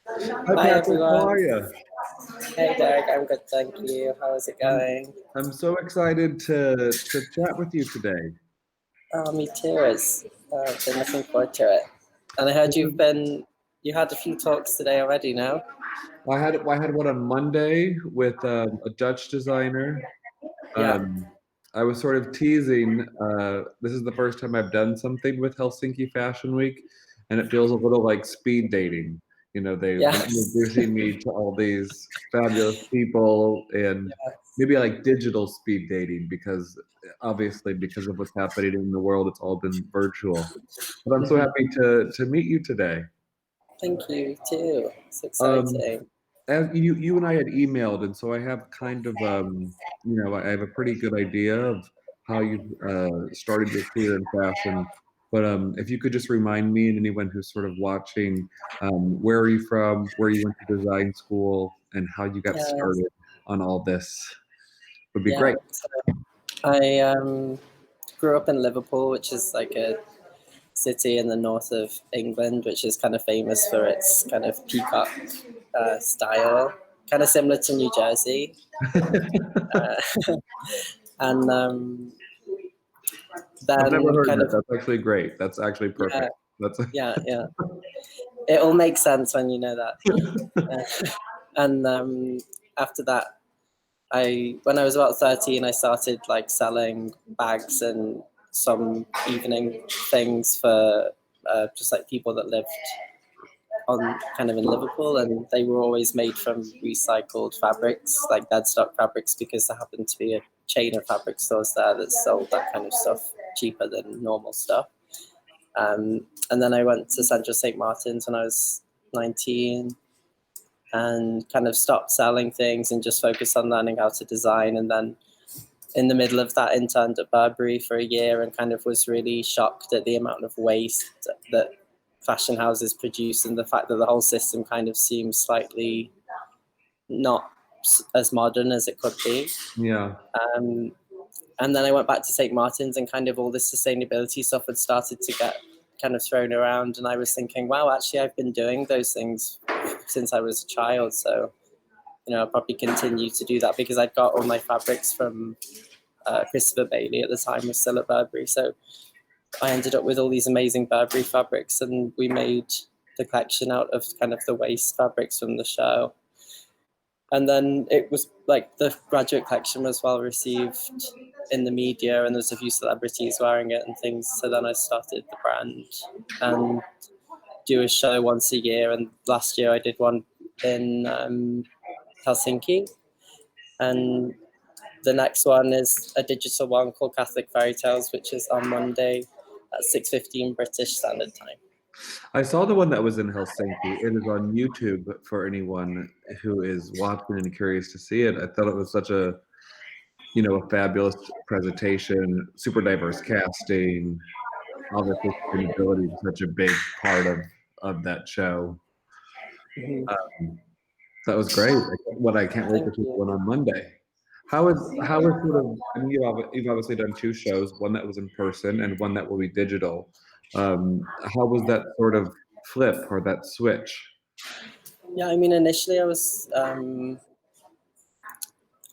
Hi, Hi Patrick. How everyone. are you? Hey Derek, I'm good, thank you. How is it I'm going? I'm so excited to chat with you today. Oh, me too. I've been looking forward to it. And I heard This is, you had a few talks today already now. I had one on Monday with a Dutch designer. Yeah, Um, I was sort of teasing. This is the first time I've done something with Helsinki Fashion Week, and it feels a little like speed dating. They've been yes. introducing me to all these fabulous people, and Yes. maybe like digital speed dating because obviously because of what's happening in the world, it's all been virtual. But I'm so Mhm. happy to meet you today. Thank you too. It's Um, exciting. as you and I had emailed, and so I have kind of I have a pretty good idea of how you started your career in fashion. But if you could just remind me and anyone who's sort of watching, where are you from, where you went to design school, and how you got Yes. started on all this would be Yeah. great. So I grew up in Liverpool, which is like a city in the north of England, which is kind of famous for its kind of peacock style, kind of similar to New Jersey. Uh, and I've never then heard kind that. of That's actually great. That's actually yeah, perfect. That's yeah. It all makes sense when you know that. And after that, I when I was about 13, I started like selling bags and some evening things for just like people that lived on kind of in Liverpool, and they were always made from recycled fabrics, like dead stock fabrics, because there happened to be a chain of fabric stores there that sold that kind of stuff cheaper than normal stuff. And then I went to Central St. Martin's when I was 19 and kind of stopped selling things and just focused on learning how to design. And then in the middle of that, interned at Burberry for a year and kind of was really shocked at the amount of waste that fashion houses produce and the fact that the whole system kind of seems slightly not as modern as it could be. yeah. Um, and then I went back to St. Martin's and kind of all this sustainability stuff had started to get kind of thrown around. And I was thinking, wow, actually, I've been doing those things since I was a child. So, I'll probably continue to do that because I'd got all my fabrics from Christopher Bailey at the time was still at Burberry. So I ended up with all these amazing Burberry fabrics, and we made the collection out of kind of the waste fabrics from the show. And then it was like the graduate collection was well received in the media, and there's a few celebrities wearing it and things. So then I started the brand and do a show once a year. And last year I did one in Helsinki, and the next one is a digital one called Catholic Fairy Tales, which is on Monday at 6:15 British Standard Time. I saw the one that was in Helsinki. It is on YouTube for anyone who is watching and curious to see it. I thought it was such a fabulous presentation, super diverse casting. Obviously, sustainability is such a big part of that show. Mhm. Um, that was great. What I can't wait Thank to see the you. one on Monday. How is sort of? I mean, you've obviously done two shows, one that was in person and one that will be digital. How was that sort of flip or that switch? Yeah, I mean, initially I was,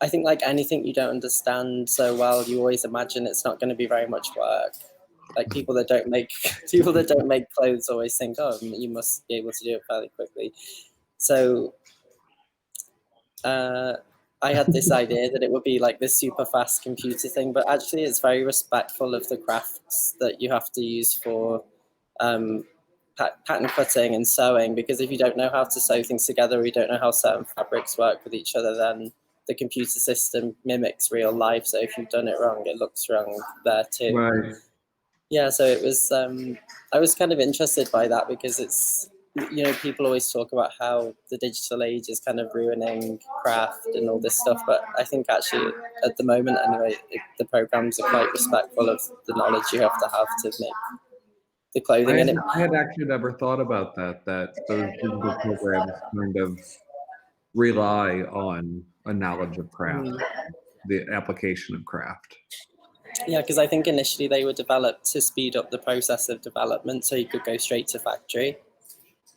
I think like anything you don't understand so well, you always imagine it's not going to be very much work. Like people that don't make people that don't make clothes always think, oh, you must be able to do it fairly quickly. So uh, I had this idea that it would be like this super fast computer thing, but actually it's very respectful of the crafts that you have to use for um, pattern cutting and sewing, because if you don't know how to sew things together or you don't know how certain fabrics work with each other, then the computer system mimics real life. So if you've done it wrong, it looks wrong there too. Right. Yeah, so it was. I was kind of interested by that because it's people always talk about how the digital age is kind of ruining craft and all this stuff, but I think actually at the moment anyway, the programs are quite respectful of the knowledge you have to make the I clothing, had, and it. I had actually never thought about that those digital programs kind of rely on a knowledge of craft, Mm. the application of craft. Yeah, because I think initially they were developed to speed up the process of development, so you could go straight to factory.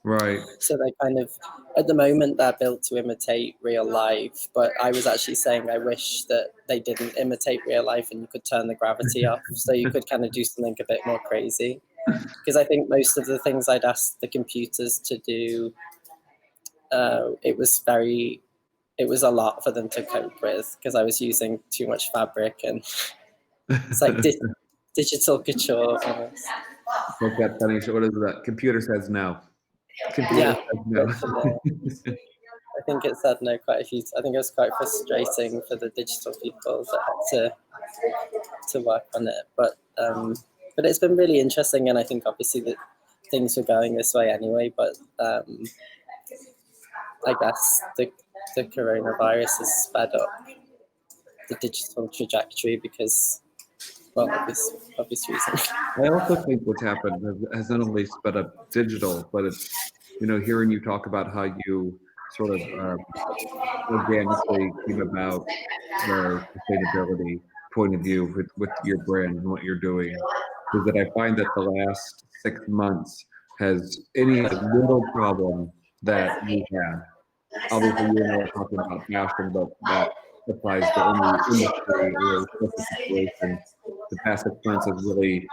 Right. So they kind of, at the moment, they're built to imitate real life. But I was actually saying I wish that they didn't imitate real life and you could turn the gravity off, so you could kind of do something a bit more crazy. Because I think most of the things I'd asked the computers to do, it was a lot for them to cope with because I was using too much fabric, and it's like digital couture almost. Like that funny show. What is that? Computer says no. Computer Yeah, says no. I think it said no quite a few. I think it was quite frustrating for the digital people that had to work on it. But it's been really interesting, and I think obviously that things were going this way anyway. But I guess the coronavirus has sped up the digital trajectory because, well, obvious reasons. I also think what's happened has not only sped up digital, but it's, hearing you talk about how you sort of organically came about the sustainability point of view with your brand and what you're doing, is that I find that the last 6 months has any little problem that we had. Obviously, you and I are talking about fashion, but that applies to any industry or social situation. The past 6 months has really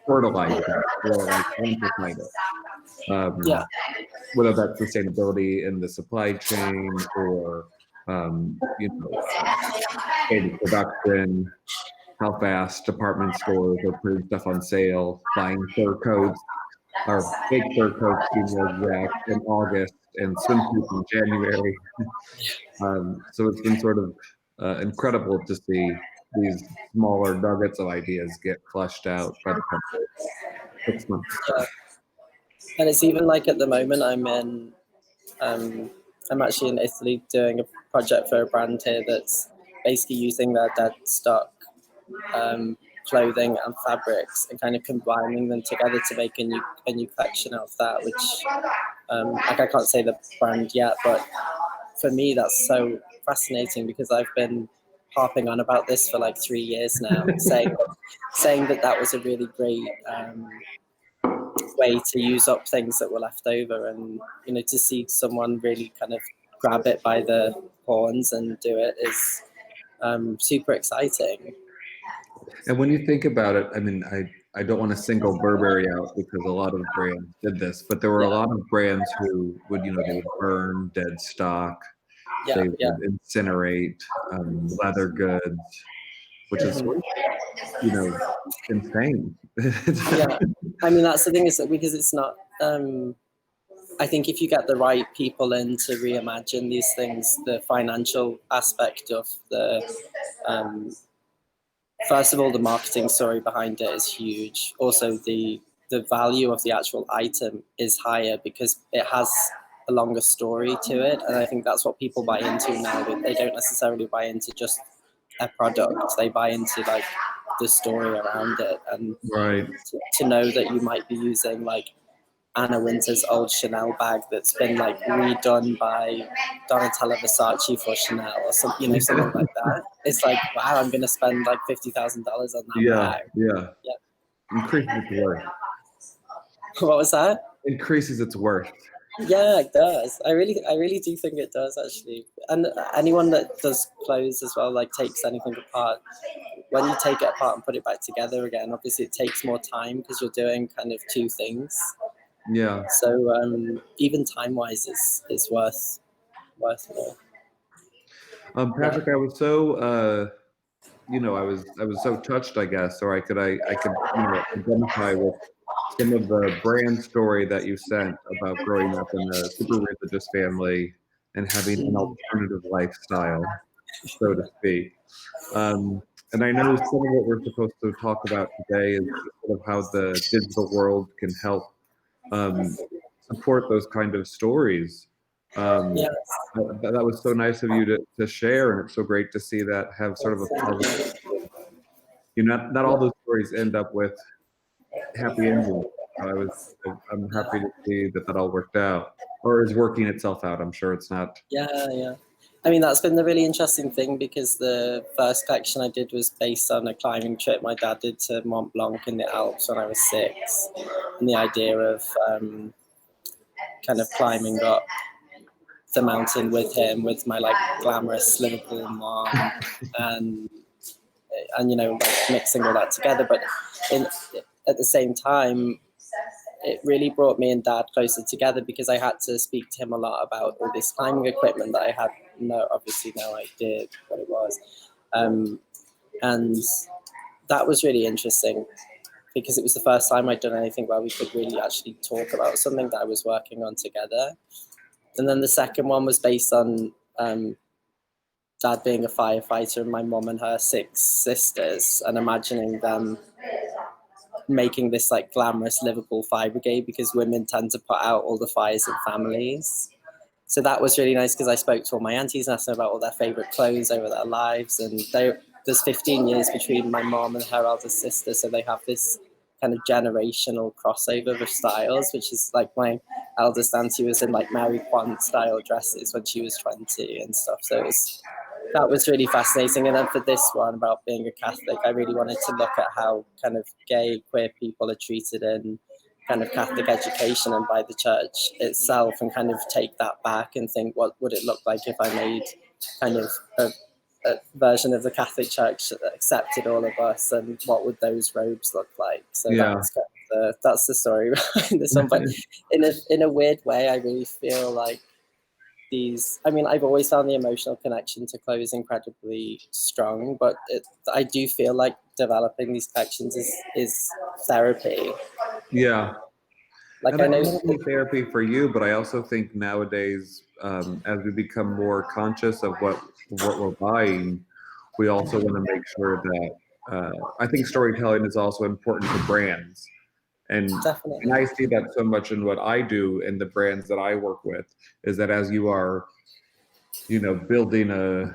fertilized that or like amplified it. Yeah, Whether that's sustainability in the supply chain or daily production, how fast department stores are putting stuff on sale, buying fur coats, or fake fur coats being exact in August and swimsuits in January. So it's been sort of incredible to see these smaller nuggets of ideas get flushed out by the past 6 months. yeah. And it's even like at the moment I'm actually in Italy doing a project for a brand here that's basically using their dead stock clothing and fabrics and kind of combining them together to make a new collection out of that. Which like I can't say the brand yet, but for me that's so fascinating because I've been harping on about this for like 3 years now, saying that was a really great way to use up things that were left over, and to see someone really kind of grab it by the horns and do it is super exciting. And when you think about it, I mean, I don't want to single Burberry out because a lot of brands did this, but there were a Yeah, lot of brands who would, they would burn dead stock, yeah, they yeah. would incinerate leather goods, which is, insane. Yeah, I mean that's the thing is that because it's not. I think if you get the right people in to reimagine these things, the financial aspect of the first of all, the marketing story behind it is huge. Also, the value of the actual item is higher because it has a longer story to it, and I think that's what people buy into now. They don't necessarily buy into just a product; they buy into like the story around it, and Right. to know that you might be using like Anna Wintour's old Chanel bag that's been like redone by Donatella Versace for Chanel or something like that. It's like, wow, I'm gonna spend like $50,000 on that Yeah, bag. yeah. Yeah. Increases its worth. What was that? Increases its worth. Yeah, it does. I really do think it does actually. And anyone that does clothes as well, like takes anything apart, when you take it apart and put it back together again, obviously it takes more time because you're doing kind of two things. Yeah. So even time wise, it's worth more. Patrick, I was so I was so touched, I guess, or I could identify with some of the brand story that you sent about growing up in a super religious family and having an alternative lifestyle, so to speak. And I know some of what we're supposed to talk about today is sort of how the digital world can help support those kind of stories. Yeah, That was so nice of you to share, and it's so great to see that have sort of a positive. Not all those stories end up with happy endings. I'm happy to see that all worked out or is working itself out. I'm sure it's not. yeah. I mean, that's been the really interesting thing, because the first collection I did was based on a climbing trip my dad did to Mont Blanc in the Alps when I was 6, and the idea of kind of climbing up the mountain with him, with my like glamorous Liverpool mom, and you know, like mixing all that together. But in, at the same time, it really brought me and dad closer together, because I had to speak to him a lot about all this climbing equipment that I had obviously no idea what it was. And that was really interesting, because it was the first time I'd done anything where we could really actually talk about something that I was working on together. And then the second one was based on dad being a firefighter and my mom and her 6 sisters, and imagining them making this like glamorous Liverpool fire brigade, because women tend to put out all the fires in families. So that was really nice, because I spoke to all my aunties and asked them about all their favourite clothes over their lives. And there's 15 years between my mom and her eldest sister, so they have this kind of generational crossover of styles, which is like my eldest auntie was in like Mary Quant style dresses when she was 20 and stuff. So that was really fascinating. And then for this one about being a Catholic, I really wanted to look at how kind of gay, queer people are treated in kind of Catholic education and by the church itself, and kind of take that back and think, what would it look like if I made kind of a version of the Catholic Church that accepted all of us, and what would those robes look like? So that's the story behind this one. But in a weird way, I really feel like I've always found the emotional connection to clothes incredibly strong, but I do feel like developing these collections is therapy. Yeah. Like, and I know not only therapy for you, but I also think nowadays, as we become more conscious of what we're buying, we also want to make sure that I think storytelling is also important to brands. And I see that so much in what I do in the brands that I work with, is that as you are, building a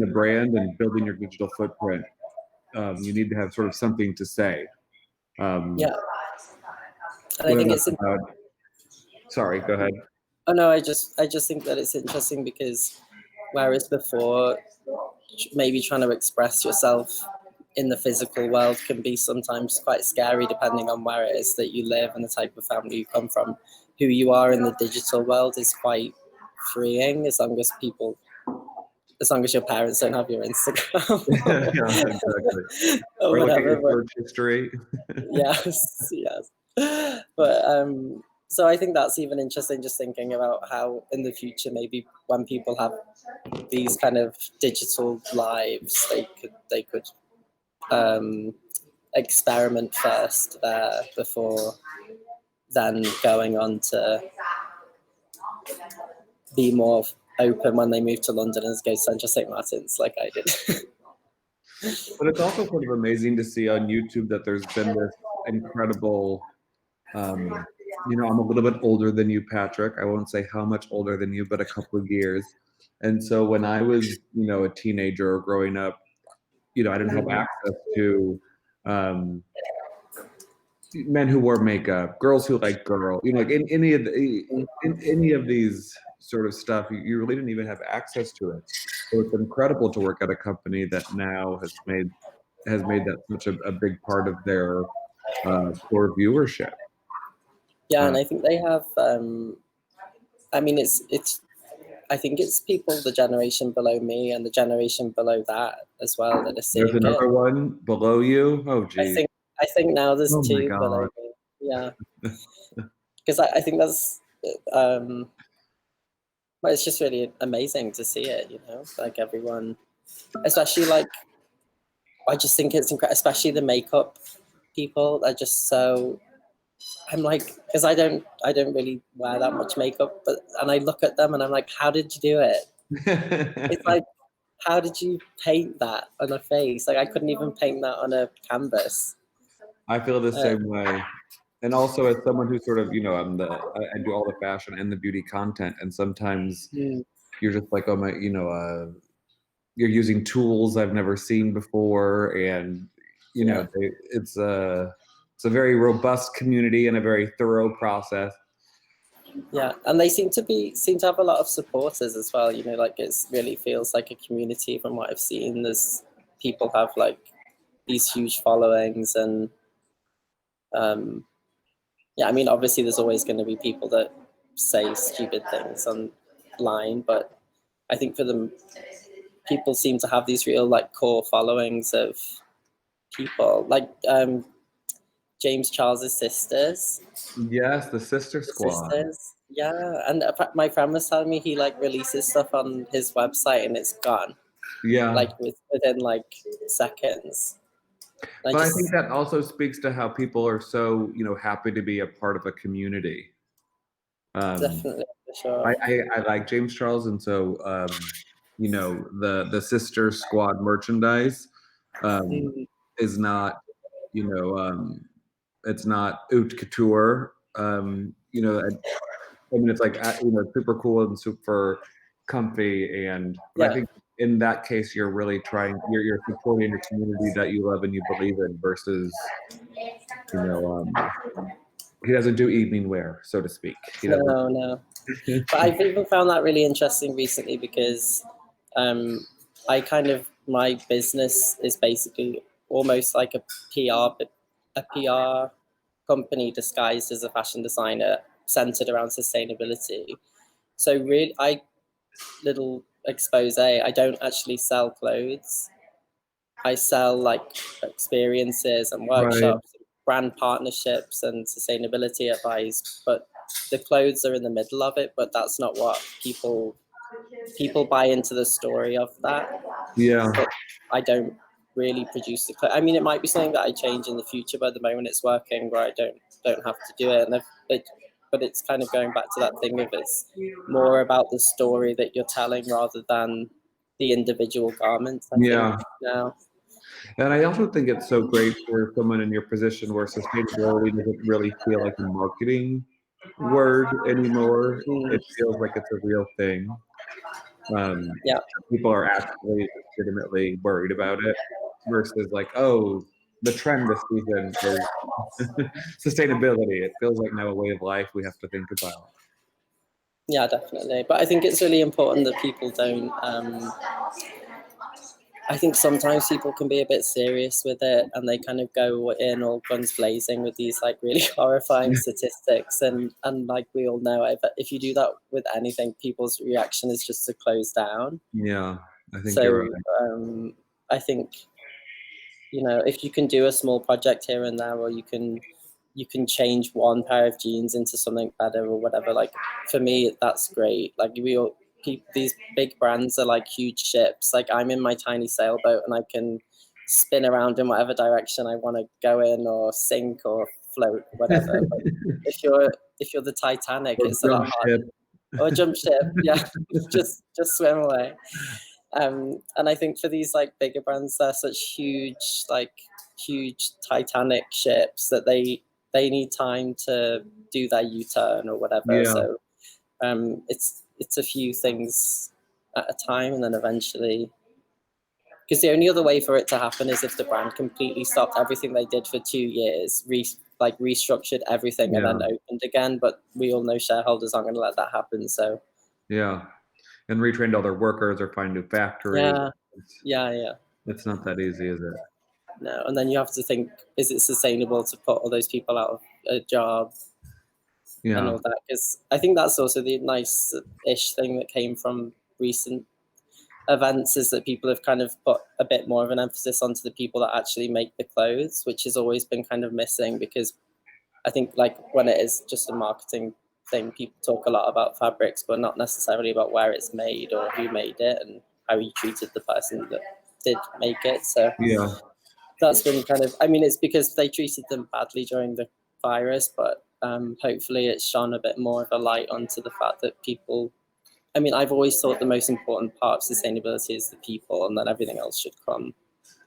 brand and building your digital footprint, you need to have sort of something to say. Yeah. And I think it's sorry, go ahead. Oh no, I just think that it's interesting, because whereas before, maybe trying to express yourself in the physical world can be sometimes quite scary, depending on where it is that you live and the type of family you come from. Who you are in the digital world is quite freeing, as long as your parents don't have your Instagram. Yeah, exactly. or whatever. Search history. yes. But so I think that's even interesting, just thinking about how in the future, maybe when people have these kind of digital lives, they could experiment first there before then going on to be more open when they move to London and go to Central St. Martin's like I did. But it's also sort of amazing to see on YouTube that there's been this incredible, I'm a little bit older than you, Patrick. I won't say how much older than you, but a couple of years. And so when I was, a teenager or growing up, I didn't have access to men who wore makeup, girls who like girl, like in any of these sort of stuff, you really didn't even have access to it. So it's incredible to work at a company that now has made that such a big part of their core viewership. Yeah, and I think they have. It's. I think it's people the generation below me and the generation below that as well that are seeing it. There's another one below you. Oh, geez. I think now there's Oh, 2 below me. Yeah, because I think that's. Well, it's just really amazing to see it. Like everyone, especially like. I just think it's incredible, especially the makeup people are just so. I'm like, because I don't really wear that much makeup, and I look at them and I'm like, how did you do it? It's like, how did you paint that on a face? Like, I couldn't even paint that on a canvas. I feel the same way. And also, as someone who sort of, I do all the fashion and the beauty content, and sometimes you're just like, oh my, you're using tools I've never seen before, and it's a very robust community and a very thorough process. Yeah, and they seem to have a lot of supporters as well. You know, like it really feels like a community from what I've seen. There's people have like these huge followings, and yeah, I mean, obviously there's always going to be people that say stupid things online, but I think for them, people seem to have these real like core followings of people, like James Charles's sisters. Yes, the Sister The Squad. sisters, yeah. And my friend was telling me he like releases stuff on his website and it's gone, Yeah. like within like seconds. But I think that also speaks to how people are so, happy to be a part of a community. Definitely, for sure. I like James Charles, and so the Sister Squad merchandise Mm, is not, it's not haute couture. I mean, it's like super cool and super comfy, but I yeah, think in that case, you're really you're supporting a community that you love and you believe in versus, you know, um, he doesn't do evening wear, so to speak. He doesn't. no. But I've even found that really interesting recently because I kind of my business is basically almost like a PR company disguised as a fashion designer centered around sustainability. So really, little expose. I don't actually sell clothes. I sell like experiences and Right. workshops, brand partnerships, and sustainability advice. But the clothes are in the middle of it. But that's not what people buy into the story of that. Yeah. But I don't really produce the clothes. I mean, it might be something that I change in the future, but at the moment it's working where I don't have to do it. But it's kind of going back to that thing of it's more about the story that you're telling rather than the individual garments. I think Yeah. now. And I also think it's so great for someone in your position where sustainability doesn't really feel like a marketing word anymore. Mm, It feels like it's a real thing. yeah, People are actually legitimately worried about it versus like, oh, the trend this season is sustainability. It feels like now a way of life we have to think about. yeah, definitely. But I think it's really important that people don't. I think sometimes people can be a bit serious with it and they kind of go in all guns blazing with these like really horrifying statistics and like we all know if you do that with anything, people's reaction is just to close down. Yeah, I think you're So right. I think if you can do a small project here and there, or you can change one pair of jeans into something better or whatever, like for me that's great. Like these big brands are like huge ships. Like I'm in my tiny sailboat and I can spin around in whatever direction I want to go in, or sink or float, whatever. But if you're the Titanic, Or it's a lot jump harder. ship. Or jump ship, yeah. just swim away. And I think for these like bigger brands, they're such huge Titanic ships that they need time to do their U-turn or whatever. Yeah, So it's a few things at a time, and then eventually, because the only other way for it to happen is if the brand completely stopped everything they did for 2 years, restructured everything, and yeah, then opened again. But we all know shareholders aren't going to let that happen. So yeah. And retrained all their workers or find new factories. yeah, It's, yeah. it's not that easy, is it? No, and then you have to think: is it sustainable to put all those people out of a job and Yeah, all that? Because I think that's also the nice-ish thing that came from recent events, is that people have kind of put a bit more of an emphasis onto the people that actually make the clothes, which has always been kind of missing. Because I think like when it is just a marketing thing, people talk a lot about fabrics, but not necessarily about where it's made or who made it and how you treated the person that did make it. So yeah, that's been kind of, I mean, it's because they treated them badly during the virus, but hopefully it's shone a bit more of a light onto the fact that people, I mean, I've always thought the most important part of sustainability is the people, and then everything else should come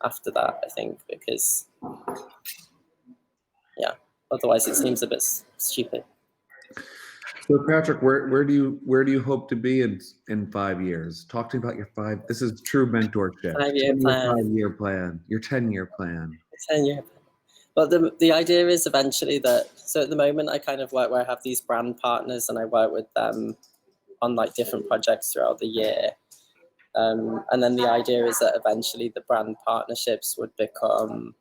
after that, I think, because yeah, otherwise it seems a bit stupid. So Patrick, where do you hope to be in 5 years? Talk to me about your five. This is true mentorship. 5 year Tell me your plan, 5 year plan, your 10-year plan. 10 year. But the idea is eventually that, so at the moment I kind of work where I have these brand partners and I work with them on like different projects throughout the year. And then the idea is that eventually the brand partnerships would become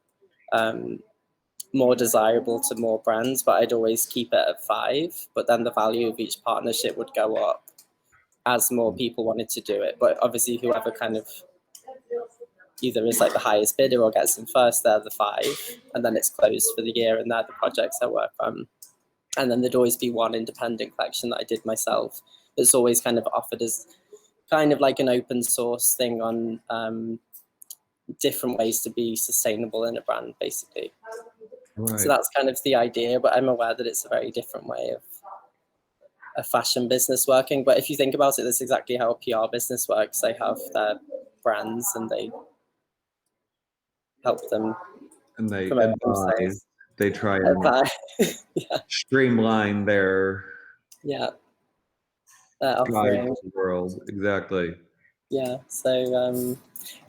more desirable to more brands, but I'd always keep it at 5. But then the value of each partnership would go up as more people wanted to do it. But obviously whoever kind of either is like the highest bidder or gets in first, they're the 5, and then it's closed for the year, and they're the projects I work on. And then there'd always be one independent collection that I did myself that's always kind of offered as kind of like an open source thing on different ways to be sustainable in a brand, basically. Right. So that's kind of the idea, but I'm aware that it's a very different way of a fashion business working. But if you think about it, that's exactly how a PR business works. They have their brands and they help them, and they promote advise, themselves. they try and Yeah, streamline their yeah, guide offering. to the world. Exactly. Yeah, so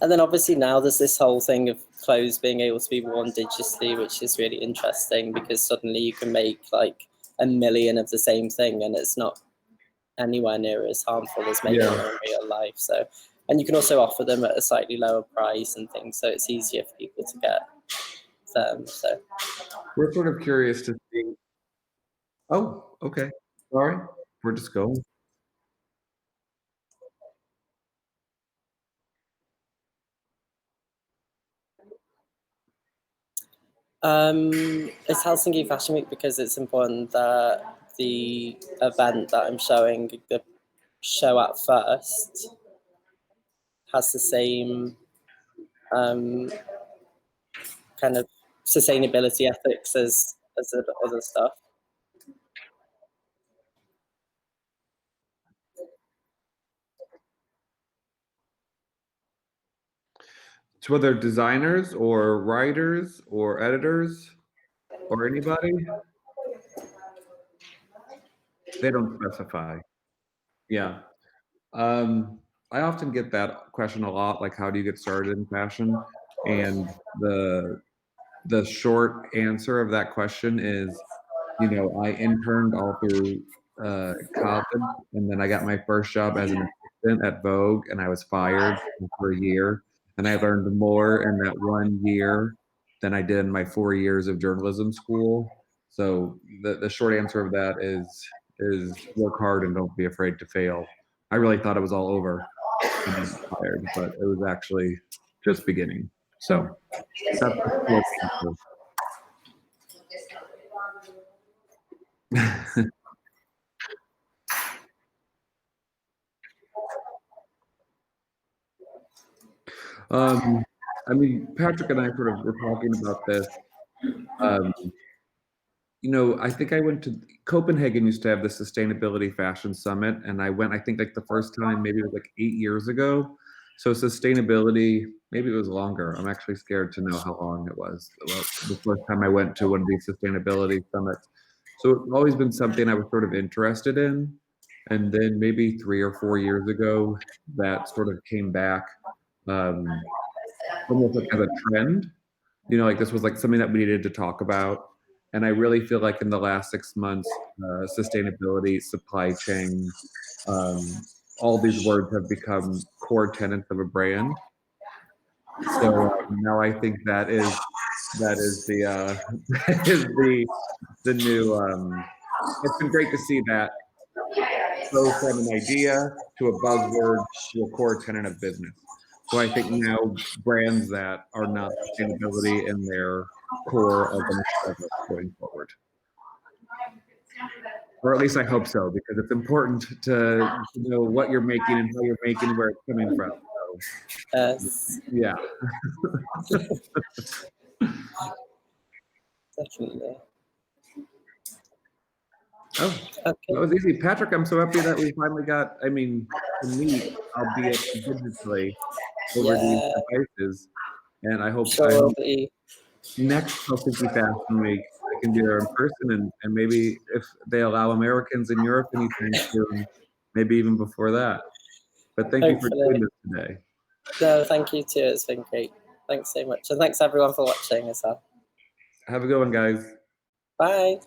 and then obviously now there's this whole thing of clothes being able to be worn digitally, which is really interesting because suddenly you can make like 1 million of the same thing and it's not anywhere near as harmful as making Yeah. it in real life. So, and you can also offer them at a slightly lower price and things, so it's easier for people to get them. So We're sort of curious to see. Oh, okay. Sorry. We're just going. it's Helsinki Fashion Week because it's important that the event that I'm showing the show at first has the same kind of sustainability ethics as the other stuff. So whether designers or writers or editors or anybody, they don't specify. Yeah. I often get that question a lot, like, how do you get started in fashion? And the short answer of that question is, I interned all through college, and then I got my first job as an assistant at Vogue, and I was fired for a year. And I learned more in that 1 year than I did in my 4 years of journalism school. So the short answer of that is work hard and don't be afraid to fail. I really thought it was all over when I got fired, but it was actually just beginning. So that's the short answer. Um, I mean, Patrick and I sort of were talking about this. Um, I think I went to Copenhagen used to have the Sustainability Fashion Summit, and I went, I think, like the first time, maybe it was like 8 years ago. So sustainability, maybe it was longer. I'm actually scared to know how long it was. Well, the first time I went to one of these sustainability summits. So it's always been something I was sort of interested in. And then maybe 3 or 4 years ago, that sort of came back, um, almost like as a trend. Like this was like something that we needed to talk about. And I really feel like in the last 6 months, sustainability, supply chain, all these words have become core tenets of a brand. So now I think that is the that is the new. It's been great to see that go from an idea to a buzzword to a core tenet of business. So I think now brands that are not sustainability in their core are going to struggle going forward. Or at least I hope so, because it's important to know what you're making and how you're making and where it's coming from. So, Yes, yeah. definitely. Oh, that Okay. was easy. Patrick, I'm so happy that we finally got, I mean, to meet, albeit digitally, over these Yeah, devices. And I hope sure will be. next Helsinki Fashion Week I can be there in person, and maybe if they allow Americans in Europe anytime soon, maybe even before that. But thank you for doing Hopefully. this today. No, thank you too. It's been great. Thanks so much. And thanks everyone for watching as well. Have a good one, guys. Bye.